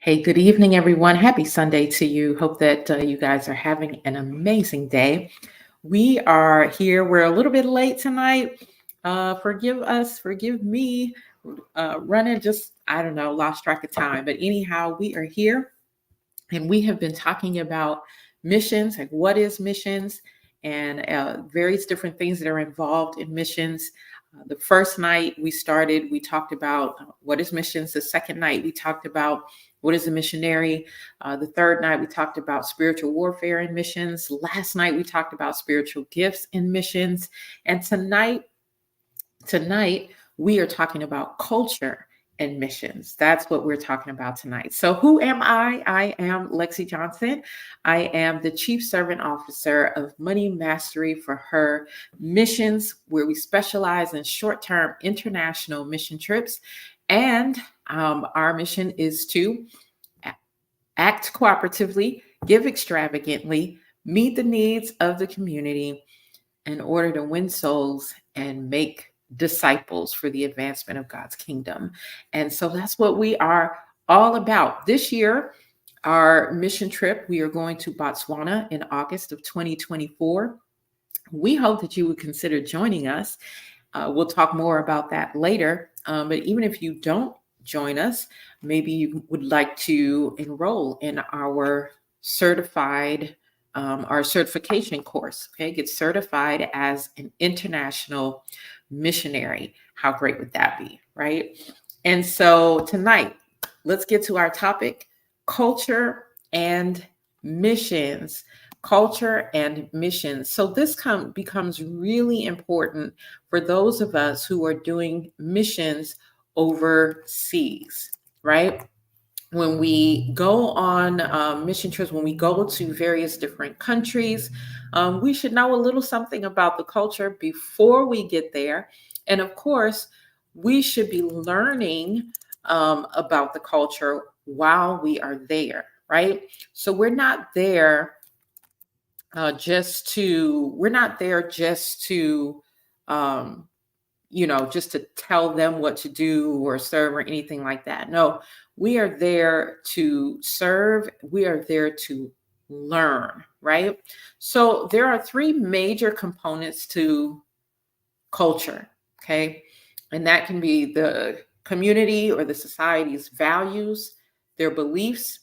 Hey, good evening, everyone. Happy Sunday to you. Hope that you guys are having an amazing day. We are here. We're a little bit late tonight. Forgive us, forgive me, running just, I don't know, lost track of time. But anyhow, we are here and we have been talking about missions, like what is missions, and various different things that are involved in missions. The first night we talked about what is missions. The second night, we talked about what is a missionary. The third night, we talked about spiritual warfare and missions. Last night, we talked about spiritual gifts and missions. And tonight we are talking about culture and missions. That's what we're talking about tonight. So who am I? I am Lexi Johnson. I am the Chief Servant Officer of Money Mastery for Her Missions, where we specialize in short-term international mission trips. And our mission is to act cooperatively, give extravagantly, meet the needs of the community in order to win souls and make disciples for the advancement of God's kingdom. And so that's what we are all about. This year, our mission trip, we are going to Botswana in August of 2024. We hope that you would consider joining us. We'll talk more about that later. But even if you don't join us, maybe you would like to enroll in our certification course. Okay, get certified as an international missionary. How great would that be, right? And so tonight, let's get to our topic: culture and missions. Culture and missions. So this becomes really important for those of us who are doing missions overseas, right? When we go on mission trips, when we go to various different countries, we should know a little something about the culture before we get there. And of course, we should be learning about the culture while we are there, right? So we're not there just to just to tell them what to do or serve or anything like that. No, we are there to serve. We are there to learn, right? So there are three major components to culture, okay? And that can be the community or the society's values, their beliefs,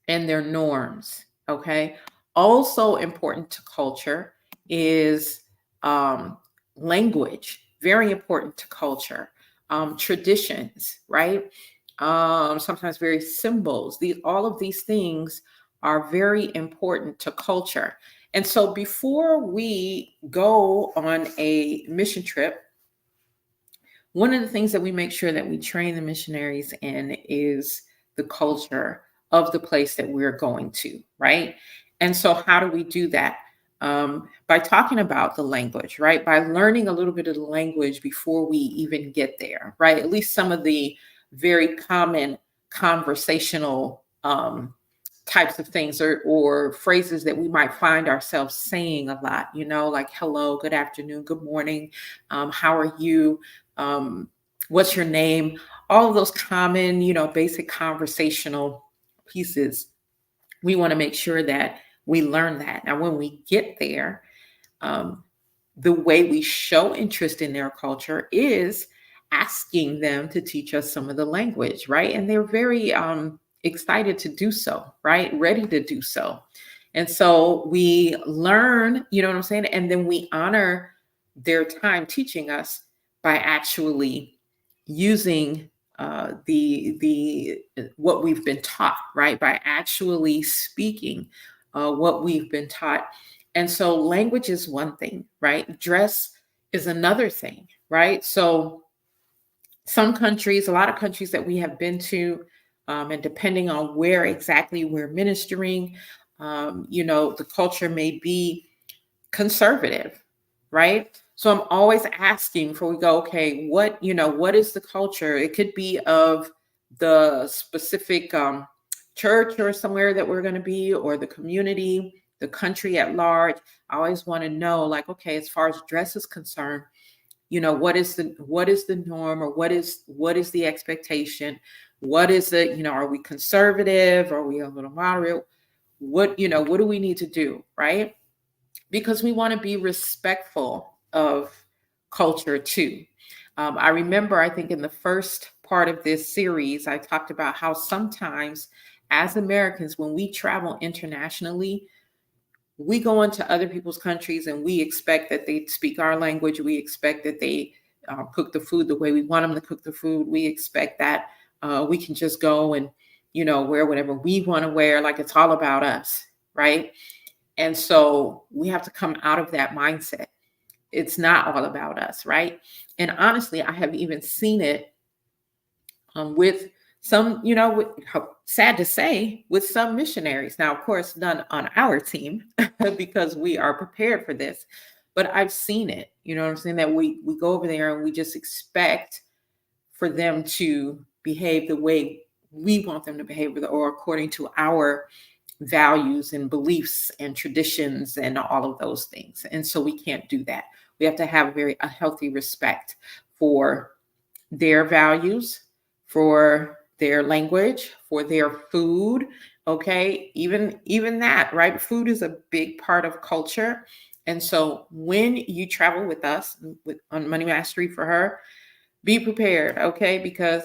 and their norms, okay? Also important to culture is language, very important to culture. Traditions, right? Sometimes various symbols. All of these things are very important to culture. And so before we go on a mission trip, one of the things that we make sure that we train the missionaries in is the culture of the place that we're going to, right? And so how do we do that? By talking about the language, right? By learning a little bit of the language before we even get there, right? At least some of the very common conversational types of things or phrases that we might find ourselves saying a lot, like hello, good afternoon, good morning, how are you? What's your name? All of those common, basic conversational pieces. We want to make sure that we learn that. Now, when we get there, the way we show interest in their culture is asking them to teach us some of the language, right? And they're very excited to do so, right? Ready to do so. And so we learn, you know what I'm saying? And then we honor their time teaching us by actually using the what we've been taught, right? By actually speaking what we've been taught. And so language is one thing, right? Dress is another thing, right? So some countries, a lot of countries that we have been to, and depending on where exactly we're ministering, the culture may be conservative, right? So I'm always asking before we go, okay, what is the culture? It could be of the specific church or somewhere that we're going to be, or the community, the country at large. I always want to know, like, okay, as far as dress is concerned, what is the norm, or what is the expectation? What is the, are we conservative? Are we a little moderate? What do we need to do, right? Because we want to be respectful of culture too. I remember, I think in the first part of this series, I talked about how sometimes as Americans, when we travel internationally, we go into other people's countries and we expect that they speak our language. We expect that they cook the food the way we want them to cook the food. We expect that we can just go and, wear whatever we want to wear, like it's all about us, right? And so we have to come out of that mindset. It's not all about us, right? And honestly, I have even seen it with some, sad to say, with some missionaries. Now, of course, none on our team because we are prepared for this. But I've seen it, you know what I'm saying? That we go over there and we just expect for them to behave the way we want them to behave, or according to our values and beliefs and traditions and all of those things. And so we can't do that. We have to have a healthy respect for their values, for their language, for their food. Okay, even that, right? Food is a big part of culture. And so when you travel with us on Money Mastery for Her, be prepared, okay? Because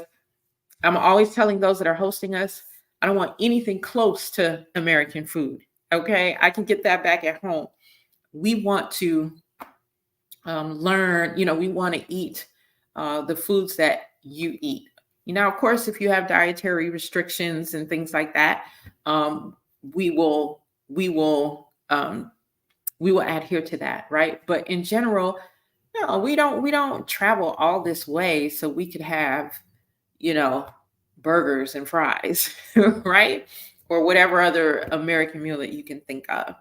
I'm always telling those that are hosting us, I don't want anything close to American food. Okay, I can get that back at home. We want to learn, we want to eat the foods that you eat. Of course, if you have dietary restrictions and things like that, we will we will we will adhere to that, right? But in general, no, we don't travel all this way so we could have, you know, burgers and fries, right? Or whatever other American meal that you can think of.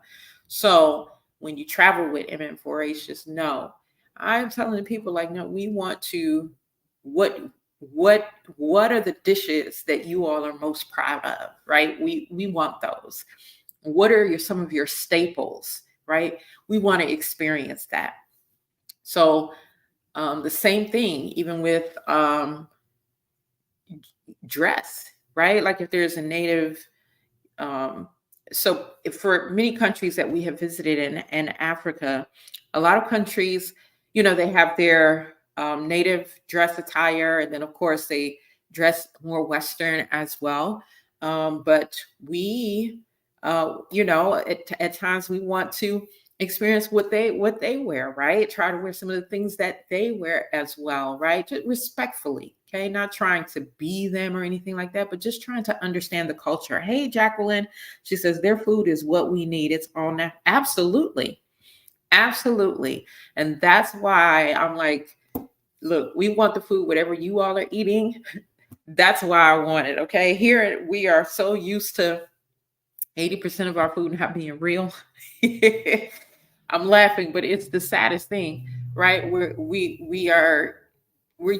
So when you travel with MM4H, just know, I'm telling people, like, no, we want to, what what are the dishes that you all are most proud of, right? We want those. What are some of your staples, right? We want to experience that. So the same thing, even with dress, right? Like if there's a native, um, so for many countries that we have visited in Africa, a lot of countries, they have their native dress attire, and then of course they dress more Western as well. But we, at times we want to experience what they wear, right? Try to wear some of the things that they wear as well, right? Just respectfully, okay? Not trying to be them or anything like that, but just trying to understand the culture. Hey, Jacqueline, she says their food is what we need. It's all now. Absolutely. Absolutely. And that's why I'm like, look, we want the food, whatever you all are eating. That's why I want it. Okay. Here we are so used to 80% of our food not being real. I'm laughing, but it's the saddest thing, right? We're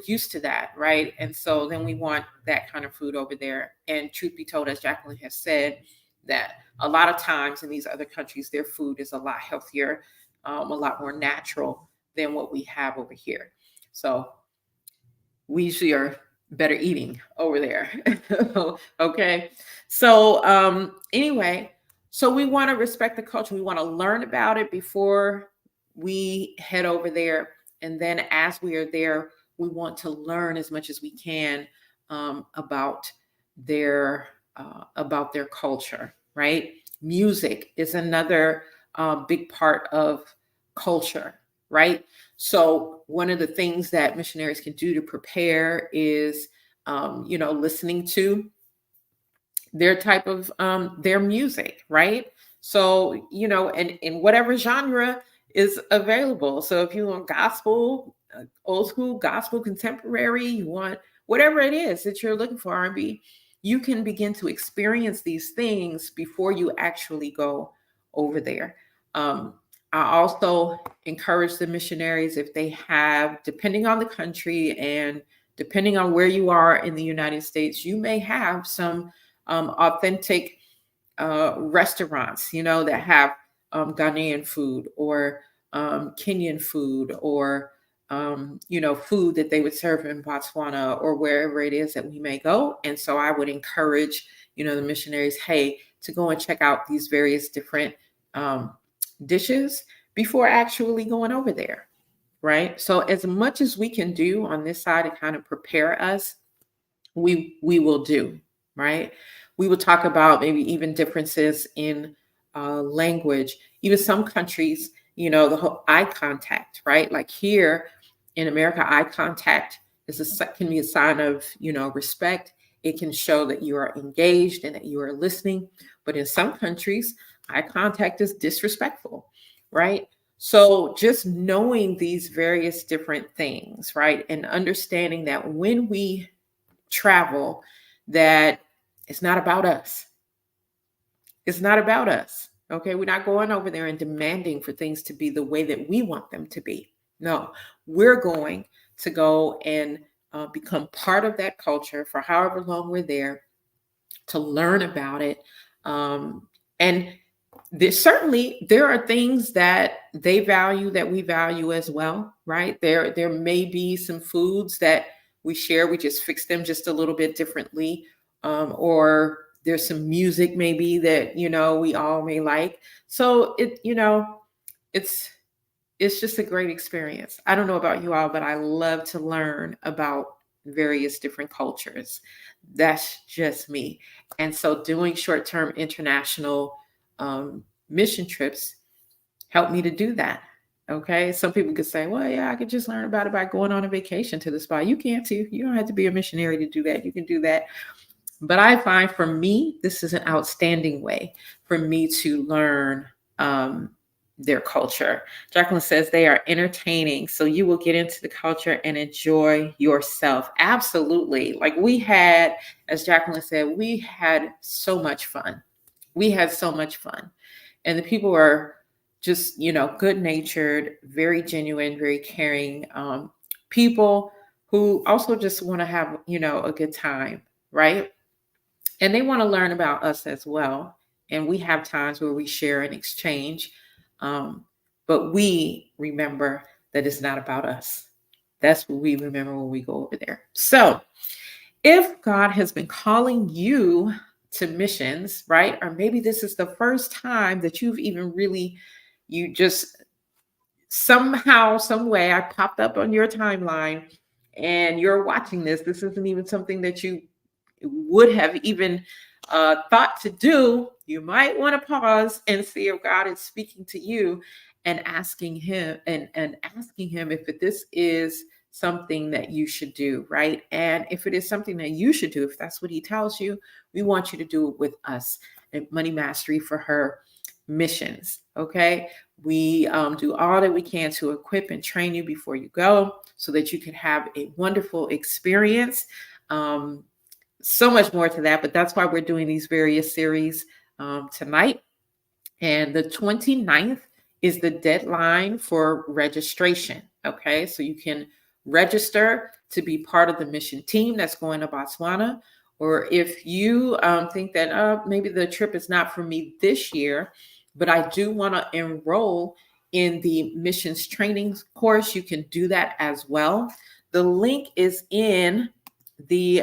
used to that, right? And so then we want that kind of food over there. And truth be told, as Jacqueline has said, that a lot of times in these other countries, their food is a lot healthier, a lot more natural than what we have over here. So we usually are better eating over there. Okay. So anyway, so we want to respect the culture. We want to learn about it before we head over there. And then as we are there, we want to learn as much as we can about their culture, right? Music is another big part of culture, right? So one of the things that missionaries can do to prepare is, listening to their type of their music, right? So and whatever genre is available. So if you want gospel, old school gospel, contemporary, you want whatever it is that you're looking for, R&B, you can begin to experience these things before you actually go over there. um, I also encourage the missionaries, if they have, depending on the country and depending on where you are in the United States, you may have some authentic restaurants, that have Ghanaian food or Kenyan food or food that they would serve in Botswana or wherever it is that we may go. And so I would encourage, the missionaries, hey, to go and check out these various different dishes before actually going over there. Right. So as much as we can do on this side to kind of prepare us, we will do, right? We will talk about maybe even differences in language. Even some countries, the whole eye contact, right? Like here in America, eye contact can be a sign of respect. It can show that you are engaged and that you are listening. But in some countries, eye contact is disrespectful, right? So just knowing these various different things, right? And understanding that when we travel, that it's not about us. It's not about us. Okay. We're not going over there and demanding for things to be the way that we want them to be. No, we're going to go and become part of that culture for however long we're there, to learn about it. And there are things that they value that we value as well, right? There may be some foods that we share, we just fix them just a little bit differently, or there's some music maybe that we all may like. So it's it's just a great experience. I don't know about you all, but I love to learn about various different cultures. That's just me. And so doing short-term international mission trips helped me to do that. Okay. Some people could say, well, yeah, I could just learn about it by going on a vacation to the spot. You can too. You don't have to be a missionary to do that. You can do that. But I find, for me, this is an outstanding way for me to learn their culture. Jacqueline says they are entertaining, so you will get into the culture and enjoy yourself. Absolutely. Like we had, as Jacqueline said, we had so much fun. We had so much fun. And the people are just, good natured, very genuine, very caring people who also just want to have, a good time, right? And they want to learn about us as well. And we have times where we share and exchange. But we remember that it's not about us. That's what we remember when we go over there. So if God has been calling you to missions, right? Or maybe this is the first time that you've even really, you just somehow, some way, I popped up on your timeline and you're watching this. This isn't even something that you would have even thought to do. You might want to pause and see if God is speaking to you and asking him and asking him if this is something that you should do, right? And if it is something that you should do, if that's what he tells you, we want you to do it with us at Money Mastery for Her Missions. Okay. We do all that we can to equip and train you before you go so that you can have a wonderful experience. So much more to that, but that's why we're doing these various series tonight. And the 29th is the deadline for registration. Okay, so you can register to be part of the mission team that's going to Botswana. Or if you think that maybe the trip is not for me this year, but I do want to enroll in the missions training course, you can do that as well. The link is in the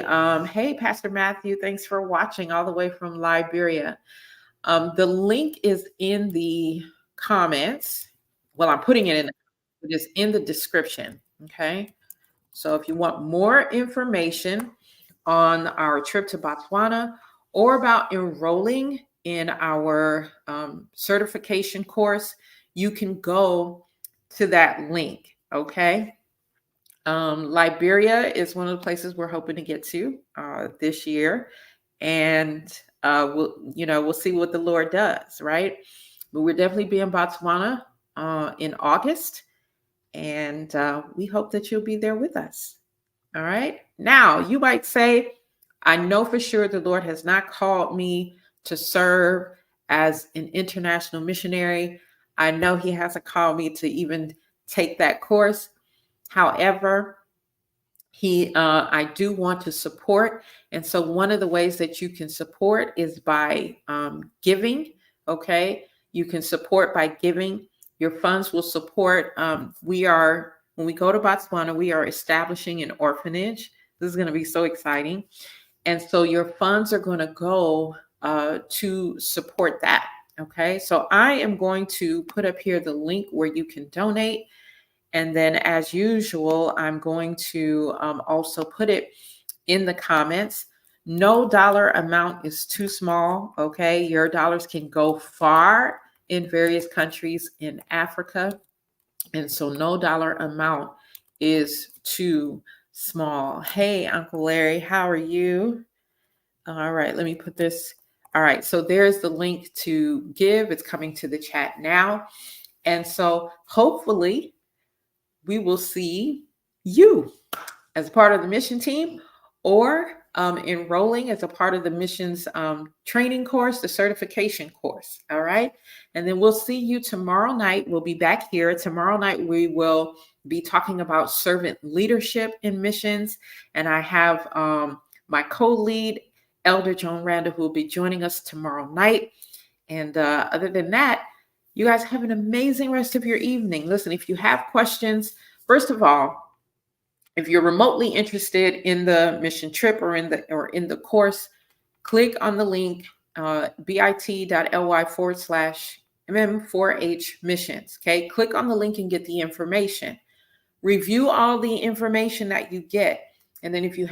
hey, Pastor Matthew, thanks for watching all the way from Liberia. The link is in the comments. Well, I'm putting it in, it is in the description. Okay. So if you want more information on our trip to Botswana or about enrolling in our certification course, you can go to that link. Okay. Liberia is one of the places we're hoping to get to this year, and we'll see what the Lord does, right? But we'll definitely be in Botswana in August, and we hope that you'll be there with us. All right. Now, you might say, I know for sure the Lord has not called me to serve as an international missionary. I know He hasn't called me to even take that course. However, I do want to support. And so one of the ways that you can support is by giving. Okay. You can support by giving. Your funds will support. When we go to Botswana, we are establishing an orphanage. This is going to be so exciting. And so your funds are going to go to support that. Okay. So I am going to put up here the link where you can donate. And then, as usual, I'm going to also put it in the comments. No dollar amount is too small. Okay. Your dollars can go far in various countries in Africa. And so no dollar amount is too small. Hey, Uncle Larry, how are you? All right, let me put this. All right, so there's the link to give. It's coming to the chat now. And so hopefully we will see you as part of the mission team, or enrolling as a part of the missions training course, the certification course. All right. And then we'll see you tomorrow night. We'll be back here. Tomorrow night, we will be talking about servant leadership in missions. And I have my co-lead, Elder Joan Randall, who will be joining us tomorrow night. And other than that, you guys have an amazing rest of your evening. Listen, if you have questions, first of all, if you're remotely interested in the mission trip or in the course, click on the link bit.ly/MM4H Missions. Okay, click on the link and get the information. Review all the information that you get, and then if you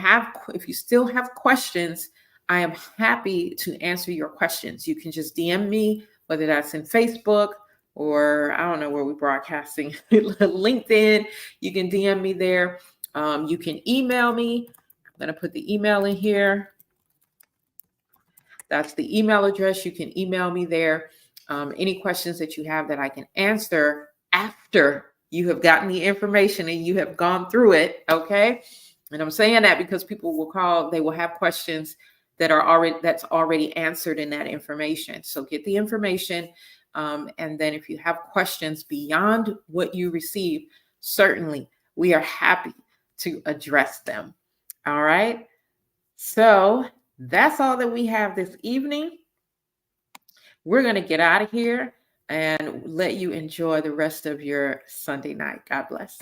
still have questions, I am happy to answer your questions. You can just DM me, whether that's in Facebook or I don't know where we're broadcasting, LinkedIn. You can DM me there. You can email me. I'm going to put the email in here. That's the email address. You can email me there. Any questions that you have that I can answer after you have gotten the information and you have gone through it. Okay. And I'm saying that because people will call, they will have questions that's already answered in that information. So get the information. And then if you have questions beyond what you receive, certainly we are happy to address them. All right. So that's all that we have this evening. We're going to get out of here and let you enjoy the rest of your Sunday night. God bless.